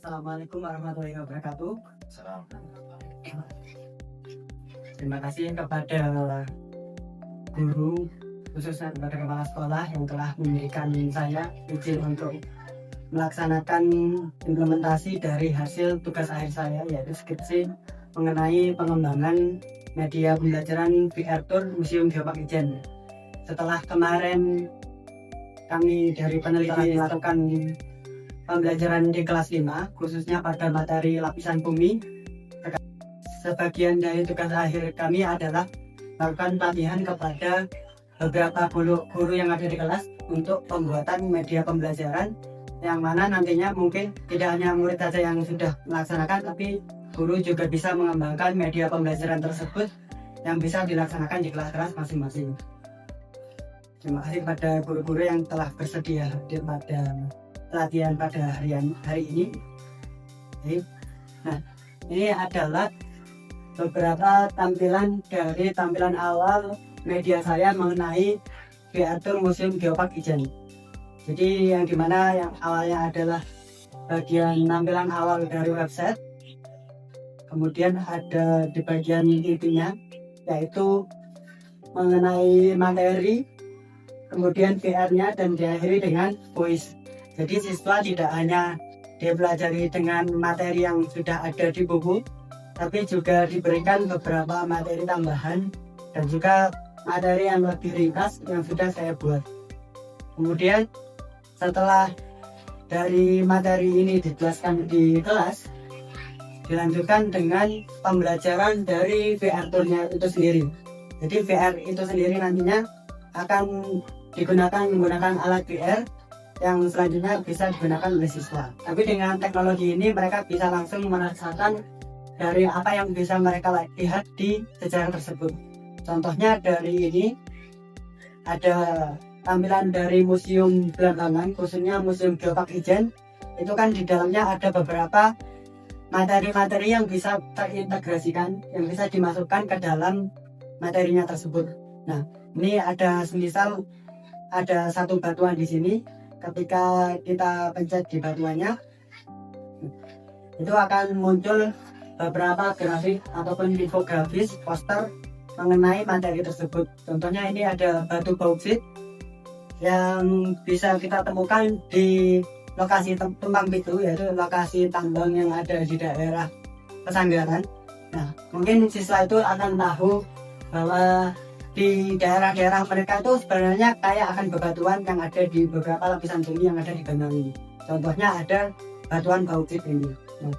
Assalamualaikum warahmatullahi wabarakatuh. Salam. Terima kasih kepada guru, khususnya kepada kepala sekolah yang telah memberikan saya izin untuk melaksanakan implementasi dari hasil tugas akhir saya, yaitu skripsi mengenai pengembangan media pembelajaran VR Tour Museum Geopark Ijen. Setelah kemarin kami dari peneliti melakukan pembelajaran di kelas 5, khususnya pada materi lapisan bumi, sebagian dari tugas akhir kami adalah melakukan pelatihan kepada beberapa guru yang ada di kelas untuk pembuatan media pembelajaran, yang mana nantinya mungkin tidak hanya murid saja yang sudah melaksanakan, tapi guru juga bisa mengembangkan media pembelajaran tersebut yang bisa dilaksanakan di kelas-kelas masing-masing. Terima kasih kepada guru-guru yang telah bersedia hadir pada pelatihan pada hari ini. Nah, ini adalah beberapa tampilan dari tampilan awal media saya mengenai VR Tour Museum Geopark Ijen. Jadi yang dimana yang awalnya adalah bagian tampilan awal dari website, kemudian ada di bagian intinya yaitu mengenai materi, kemudian VR-nya, dan diakhiri dengan voice. Jadi siswa tidak hanya dipelajari dengan materi yang sudah ada di buku, tapi juga diberikan beberapa materi tambahan dan juga materi yang lebih ringkas yang sudah saya buat. Kemudian setelah dari materi ini dijelaskan di kelas, dilanjutkan dengan pembelajaran dari VR Tour-nya itu sendiri. Jadi VR itu sendiri nantinya akan menggunakan alat VR yang selanjutnya bisa digunakan oleh siswa. Tapi dengan teknologi ini mereka bisa langsung merasakan dari apa yang bisa mereka lihat di sejarah tersebut. Contohnya dari ini ada tampilan dari museum Belambangan, khususnya Museum Geopark Ijen. Itu kan di dalamnya ada beberapa materi-materi yang bisa terintegrasikan, yang bisa dimasukkan ke dalam materinya tersebut. Nah, ini ada semisal ada satu batuan di sini. Ketika kita pencet di batuannya, itu akan muncul beberapa grafik ataupun infografis poster mengenai materi tersebut. Contohnya ini ada batu bauksit yang bisa kita temukan di lokasi Tumpang Pitu, yaitu lokasi tambang yang ada di daerah Pesanggaran. Nah, mungkin siswa itu akan tahu bahwa di daerah-daerah mereka itu sebenarnya kayak akan bebatuan yang ada di beberapa lapisan bumi yang ada di Banyuwangi ini. Contohnya ada batuan bauksit ini. Nah,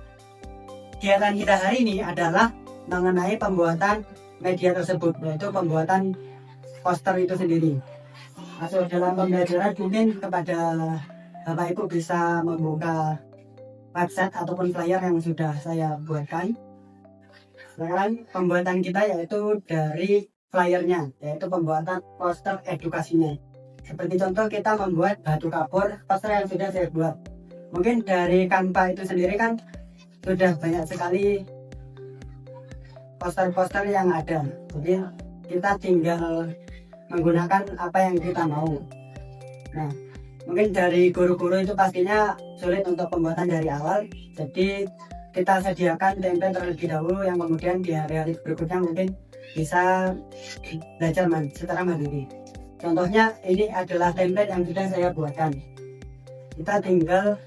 kegiatan kita hari ini adalah mengenai pembuatan media tersebut, yaitu pembuatan poster itu sendiri. Masuk dalam pembelajaran, mungkin kepada Bapak Ibu bisa membuka website ataupun flyer yang sudah saya buatkan. Sekarang pembuatan kita yaitu dari flyernya, yaitu pembuatan poster edukasinya. Seperti contoh kita membuat batu kapur, poster yang sudah saya buat. Mungkin dari Canva itu sendiri kan sudah banyak sekali poster-poster yang ada. Jadi kita tinggal menggunakan apa yang kita mau. Nah, mungkin dari guru-guru itu pastinya sulit untuk pembuatan dari awal. Jadi kita sediakan template terlebih dahulu yang kemudian di hari-hari berikutnya mungkin bisa belajar secara mandiri. Contohnya ini adalah template yang sudah saya buatkan. Kita tinggal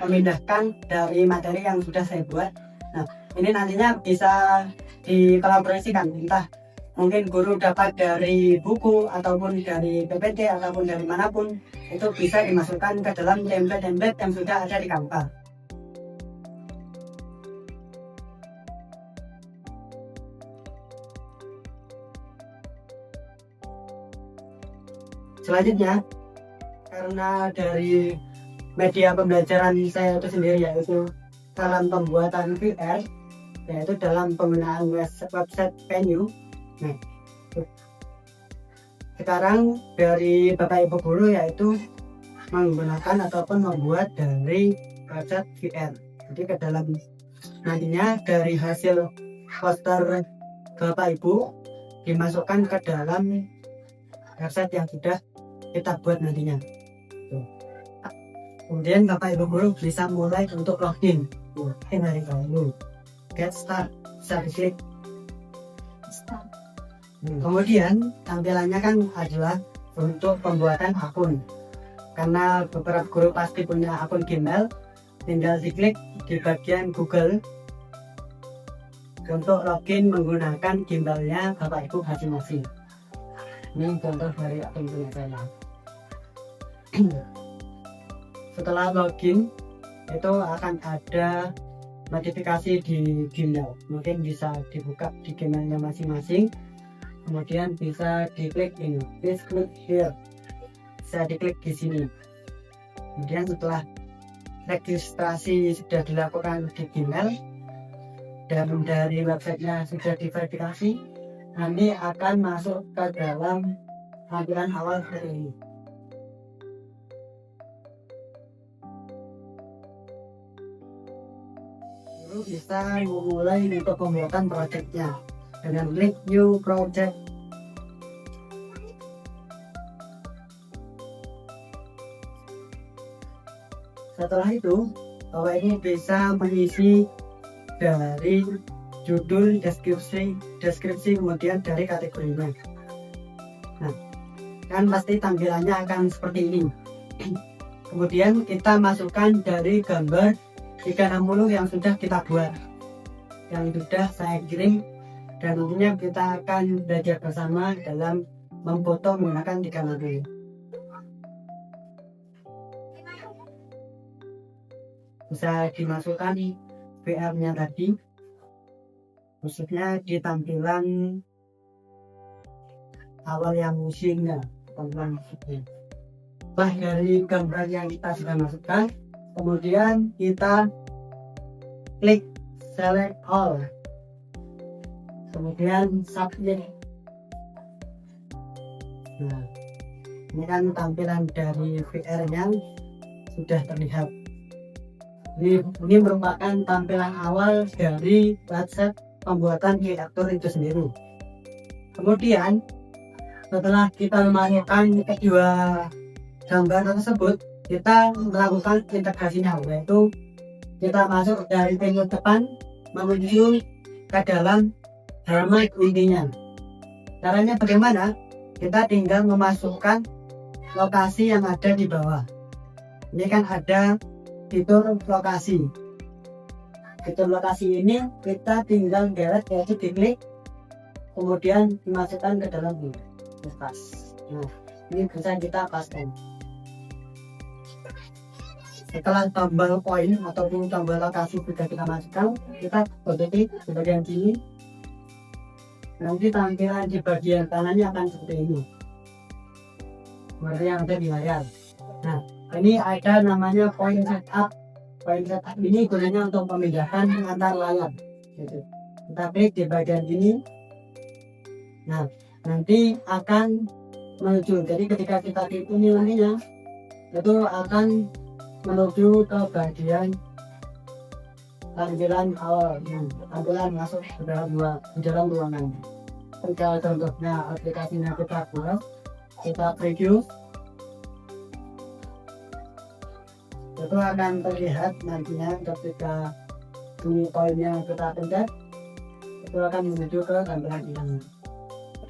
memindahkan dari materi yang sudah saya buat. Nah, ini nantinya bisa dikolaborasikan, entah mungkin guru dapat dari buku ataupun dari PPT ataupun dari manapun, itu bisa dimasukkan ke dalam template-template yang sudah ada di Canva. Selanjutnya, karena dari media pembelajaran saya itu sendiri yaitu dalam pembuatan VR, yaitu dalam penggunaan website venue. Nah, sekarang dari Bapak Ibu guru yaitu menggunakan ataupun membuat dari website VR. Jadi ke dalam nantinya dari hasil poster Bapak Ibu dimasukkan ke dalam website yang sudah kita buat nantinya. Kemudian Bapak Ibu guru bisa mulai untuk login dari dahulu. Get start, bisa diklik. Kemudian tampilannya kan adalah untuk pembuatan akun. Karena beberapa guru pasti punya akun Gmail, tinggal diklik di bagian Google untuk login menggunakan Gmailnya Bapak Ibu masing-masing. Ini contoh dari akun punya saya. Setelah login itu akan ada notifikasi di Gmail, mungkin bisa dibuka di Gmailnya masing-masing. Kemudian bisa diklik ini, please click here, bisa diklik di sini. Kemudian setelah registrasi sudah dilakukan di Gmail dan dari websitenya sudah diverifikasi, nanti akan masuk ke dalam tampilan awal seperti ini. Lalu bisa memulai untuk pembuatan projectnya dengan klik new project. Setelah itu Bapak ini bisa mengisi dari judul, deskripsi kemudian dari kategorinya. Nah, kan pasti tampilannya akan seperti ini. Kemudian kita masukkan dari gambar 360 yang sudah kita buat, yang sudah saya kirim, dan tentunya kita akan belajar bersama dalam memfoto menggunakan 360. Bisa dimasukkan VR-nya tadi, khususnya di tampilan awal yang musimnya, tampilan musiknya. Setelah dari gambar yang kita sudah masukkan, kemudian kita klik select all, kemudian submit. Nah, ini kan tampilan dari VR nya sudah terlihat. Ini merupakan tampilan awal dari website pembuatan kreator itu sendiri. Kemudian setelah kita memasukkan kedua gambar tersebut, kita melakukan integrasinya, yaitu kita masuk dari menu depan menuju ke dalam halaman intinya. Caranya bagaimana? Kita tinggal memasukkan lokasi yang ada di bawah. Ini kan ada fitur lokasi. Fitur lokasi ini kita tinggal geret, yaitu diklik, kemudian dimasukkan ke dalam ini. Pas. Nah, ini bisa kita paskan. Setelah tombol poin ataupun tombol lokasi sudah kita masukkan, kita klik di bagian sini. Nanti tampilan di bagian kanannya akan seperti ini, seperti yang ada di layar. Nah, ini ada namanya point setup. Point setup ini gunanya untuk pemindahan antar layar. Gitu. Kita klik di bagian ini. Nah, nanti akan menuju. Jadi ketika kita klik ini nantinya, itu akan menuju ke bagian tampilan awal, tampilan masuk ke dalam ruangan. Kalau contohnya aplikasinya kita buat, kita preview, itu akan terlihat nantinya ketika bunyi poinnya kita pencet, itu akan menuju ke tampilan ini.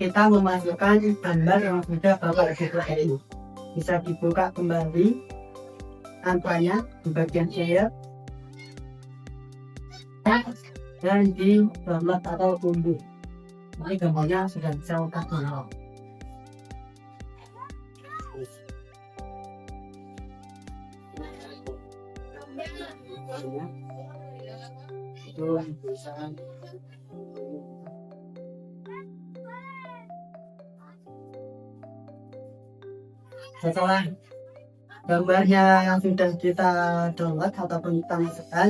Kita memasukkan gambar yang sudah Bapak Ibu ini, bisa dibuka kembali tanpanya di bagian share dan di download atau unduh. Ini gambarnya sudah bisa kita download. Itu bisa. Setelah gambarnya yang sudah kita download ataupun kita masukkan,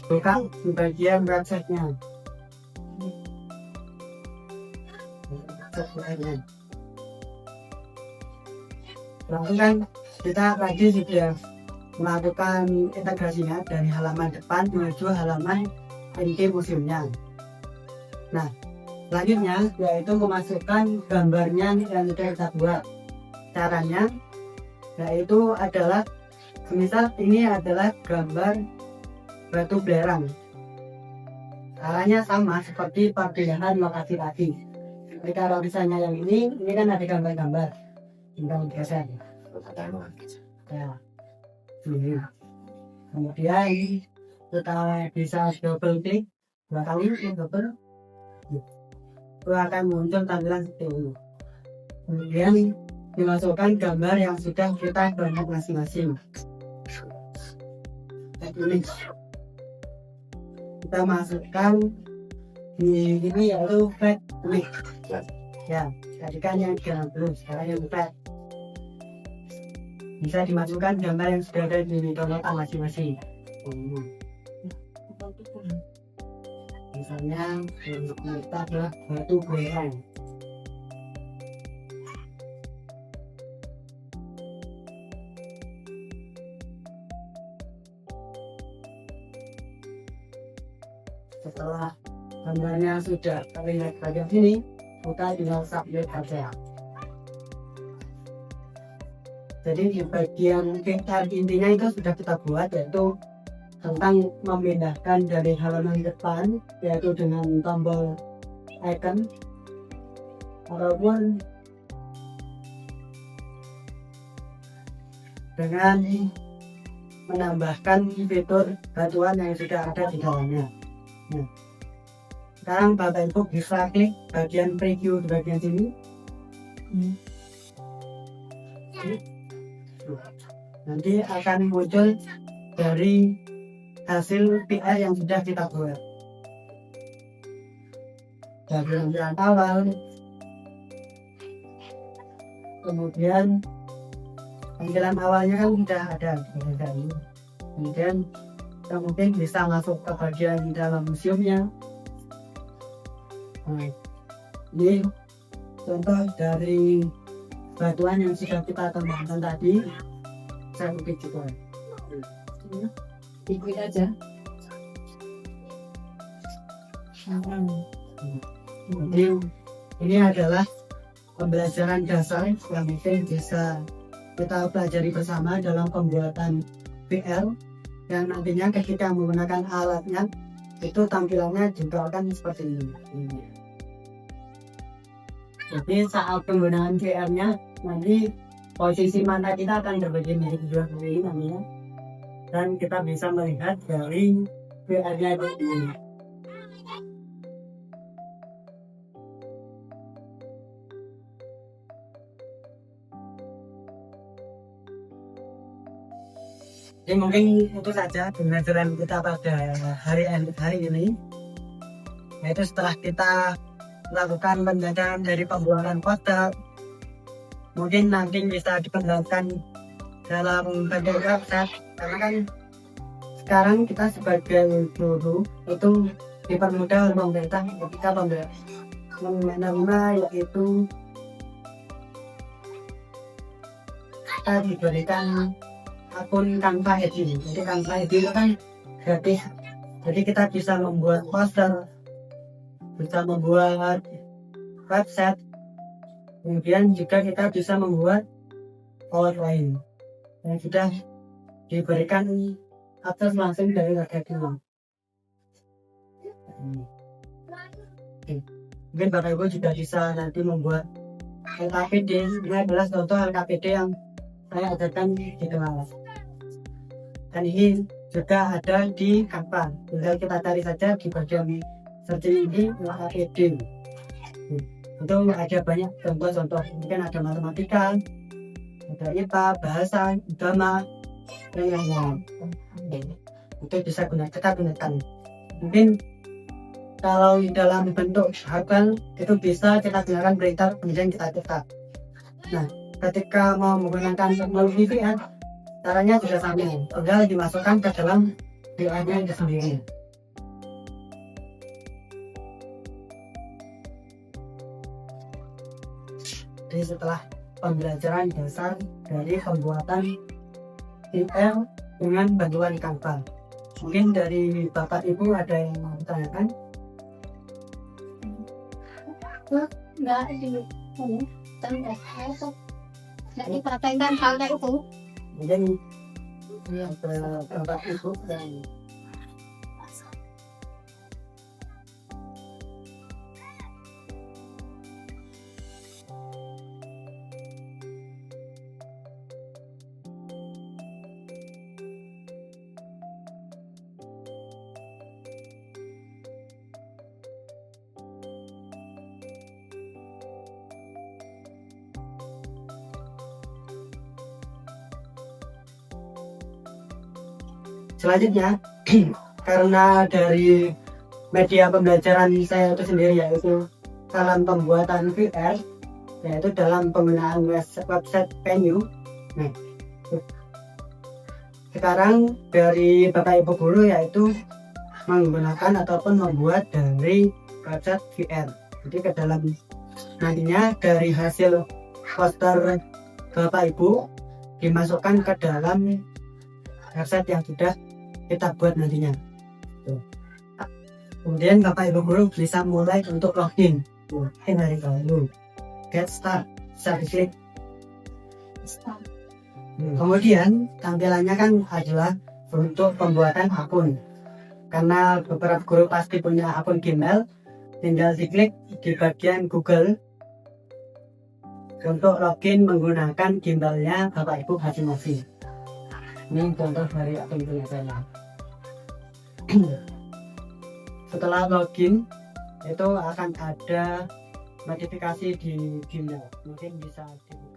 buka di bagian websitenya. Lalu kan kita tadi sudah melakukan integrasinya dari halaman depan menuju halaman inti museumnya. Nah, selanjutnya yaitu memasukkan gambarnya yang sudah kita buat. Caranya yaitu adalah Semisal ini adalah gambar batu belerang, caranya sama seperti perpindahan lokasi tadi. Jadi kalau misalnya yang ini kan ada gambar-gambar tinggal geser ya ini. Kemudian kita bisa double klik 2 kali, double itu akan muncul tampilan seperti ini. Kemudian dimasukkan gambar yang sudah kita download masing-masing. Ini kita masukkan di ini yaitu flat unik ya, tadi kan yang gambar, sekarang yang flat. Bisa dimasukkan gambar yang sudah ada di download masing-masing. Misalnya kita adalah batu belerang. Setelah gambarnya sudah terlihat bagian sini, kita tinggal submit saja. Jadi di bagian PR intinya itu sudah kita buat, yaitu tentang memindahkan dari halaman depan yaitu dengan tombol icon ataupun dengan menambahkan fitur batuan yang sudah ada di dalamnya. Nah, sekarang Bapak Ibu bisa klik bagian preview di bagian sini. Nanti akan muncul dari hasil PR yang sudah kita buat. Dari tampilan awal, kemudian tampilan awalnya kan sudah ada. Kemudian kita mungkin bisa masuk ke bagian dalam museumnya. Nah, ini contoh dari batuan yang sudah kita kembangkan tadi. Saya klik juga. Ikut aja. Jadi ini adalah pembelajaran dasar yang mungkin bisa kita pelajari bersama dalam pembuatan VR, yang nantinya ketika menggunakan alatnya itu tampilannya juga akan seperti ini. Jadi saat penggunaan VR-nya nanti posisi mata kita akan terbagi menjadi dua kali namanya, dan kita bisa melihat dari VR-nya itu sendiri. Jadi mungkin itu saja pembelajaran kita pada hari ini, yaitu setelah kita melakukan penelitian dari pembuatan poster, mungkin nanti bisa dikembangkan dalam bentuk website, karena kan sekarang kita sebagai guru itu dipermudah oleh pemerintah ketika menerima, yaitu kita diberikan akun Canva Edit. Jadi Canva Edit itu kan gratis, jadi kita bisa membuat poster, bisa membuat website, kemudian juga kita bisa membuat PowerPoint yang sudah diberikan akses langsung dari warga Timur. Mungkin Bapak Ibu juga bisa nanti membuat LKPD. Ini adalah contoh LKPD yang saya ajarkan di kelas, dan ini juga ada di Canva. Tinggal kita cari saja di bagian searching ini LKPD. Itu ada banyak contoh-contoh, mungkin ada matematika, ada IPA, bahasa, agama, dan lain-lain. Itu bisa kita gunakan. Mungkin kalau dalam bentuk hafal itu bisa kita gunakan printer, kemudian kita cetak. Nah, ketika mau menggunakan teknologi VR, caranya juga sama, tinggal dimasukkan ke dalam VR-nya itu sendiri. Jadi setelah pembelajaran dasar dari pembuatan VR dengan bantuan Canva, mungkin dari Bapak Ibu ada yang mau ditanyakan? Enggak dipraktekkan halnya itu. Mungkin Iya. Bapak Ibu dan selanjutnya karena dari media pembelajaran saya itu sendiri yaitu dalam pembuatan VR, yaitu dalam penggunaan website venue. Nah, sekarang dari Bapak Ibu guru yaitu menggunakan ataupun membuat dari website VR. Jadi ke dalam nantinya dari hasil poster Bapak Ibu dimasukkan ke dalam website yang sudah kita buat nantinya. Tuh. Kemudian Bapak Ibu guru bisa mulai untuk login. Dari dulu get start, bisa diklik. Kemudian tampilannya kan adalah untuk pembuatan akun. Karena beberapa guru pasti punya akun Gmail, tinggal diklik di bagian Google untuk login menggunakan Gmailnya Bapak Ibu masing-masing. Ini contoh dari akun punya saya. Setelah login itu akan ada notifikasi di Gmail, mungkin bisa dibuka.